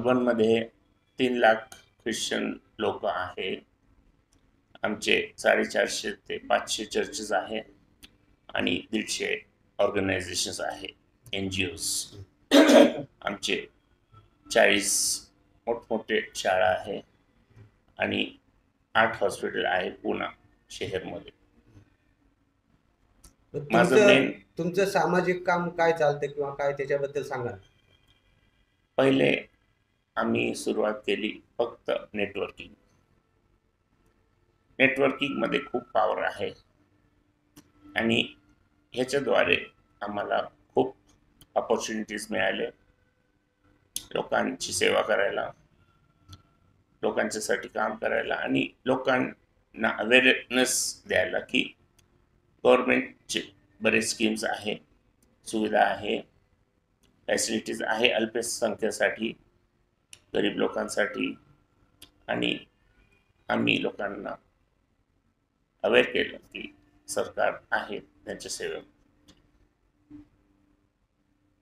अर्बनमध्ये 3 lakh Christian लोक आहे. आमचे 450 ते 500 चर्चेस आहे आणि 150 ऑर्गनायझेशन्स आहे, NGOs. आमचे 40 मोठमोठे शाळा आहे आणि 8 हॉस्पिटल आहे पुणे शहरमध्ये. माझं मेन तुमचं सामाजिक काम काय चालतं किंवा काय त्याच्याबद्दल सांगा. पहिले आम्ही सुरुवात केली फक्त नेटवर्किंग मध्ये खूप पॉवर आहे आणि ह्याच्याद्वारे आम्हाला खूप अपॉर्च्युनिटीज मिळाले लोकांची सेवा करायला, लोकांच्यासाठी काम करायला आणि लोकांना अवेअरनेस द्यायला की गव्हर्नमेंटचे बरेच स्कीम्स आहे, सुविधा आहे, फॅसिलिटीज आहे अल्पसंख्यासाठी, गरीब लोकांसाठी. आणि आम्ही लोकांना अवेअर केलं की सरकार आहे त्यांच्या सेवेत.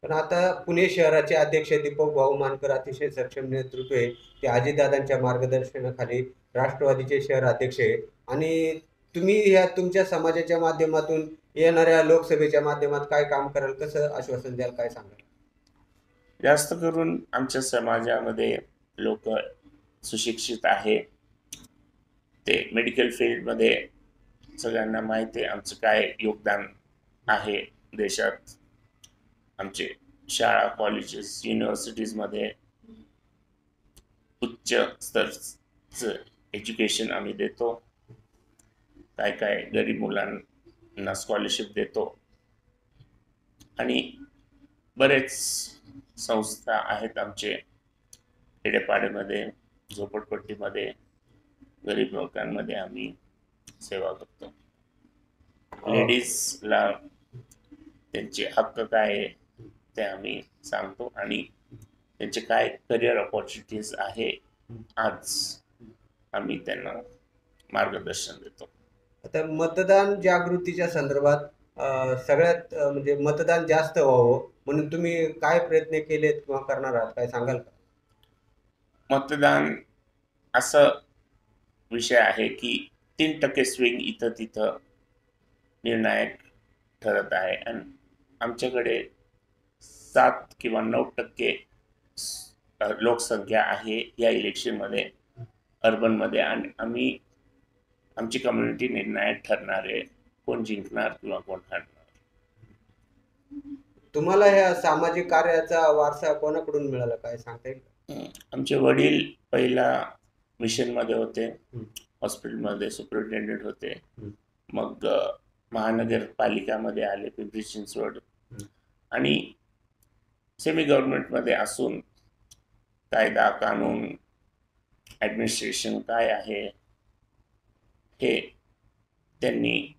पण आता पुणे शहराचे अध्यक्ष दीपक भाऊ मानकर अतिशय सक्षम नेतृत्व आहे. ते अजितदादांच्या मार्गदर्शनाखाली राष्ट्रवादीचे शहर अध्यक्ष आहे आणि तुम्ही ह्या तुमच्या समाजाच्या माध्यमातून येणाऱ्या लोकसभेच्या माध्यमात काय काम कराल, कसं आश्वासन द्याल, काय सांगाल? जास्त करून आमच्या समाजामध्ये लोक सुशिक्षित आहे, ते मेडिकल फील्डमध्ये सगळ्यांना माहिती आहे आमचं काय योगदान आहे देशात. आमचे शाळा, कॉलेजेस, युनिव्हर्सिटीजमध्ये उच्च स्तरचं एज्युकेशन आम्ही देतो. काय काय गरीब मुलांना स्कॉलरशिप देतो आणि बरेच संस्था आहेत आमचे खेडेपाड्यामध्ये, झोपडपट्टीमध्ये, गरीब लोकांमध्ये आम्ही सेवा करतो. लेडीजला त्यांचे हक्क काय आहे ते आम्ही सांगतो आणि त्यांचे काय करिअर अपॉर्च्युनिटीज आहे आज आम्ही त्यांना मार्गदर्शन देतो. आता मतदान जागृतीच्या संदर्भात सगळ्यात म्हणजे मतदान जास्त व्हावं म्हणून तुम्ही काय प्रयत्न केलेत किंवा करणार आहात, काय सांगाल का? मतदान असं विषय आहे की 3% स्विंग इथं तिथं निर्णायक ठरत आहे आणि आमच्याकडे 7 किंवा 9% लोकसंख्या आहे या इलेक्शनमध्ये अर्बनमध्ये आणि आमची कम्युनिटी निर्णायक ठरणार आहे कोण जिंकणार किंवा कोण हरणार. तुम्हाला ह्या सामाजिक कार्याचा वारसा कोणाकडून मिळाला, काय सांगता येईल? आमचे वडील पहिला मिशनमध्ये होते, हॉस्पिटलमध्ये सुपरिटेंडेंट होते, मग महानगरपालिकामध्ये आले पिंपरी चिंचवड आणि सेमी गव्हर्नमेंटमध्ये असून कायदा कानून ॲडमिनिस्ट्रेशन काय आहे हे त्यांनी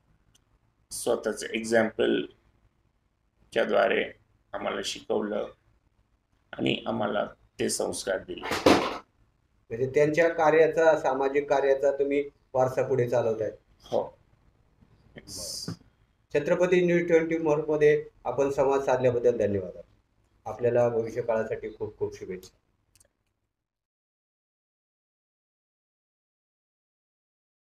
स्वतःच एक्झाम्पलच्याद्वारे आम्हाला शिकवलं आणि आम्हाला ते संस्कार दिले. म्हणजे त्यांच्या कार्याचा, सामाजिक कार्याचा तुम्ही वारसा पुढे चालवताय. हो. छत्रपती न्यूज 24 मध्ये आपण संवाद साधल्याबद्दल धन्यवाद. आपल्याला भविष्य काळासाठी खूप खूप शुभेच्छा.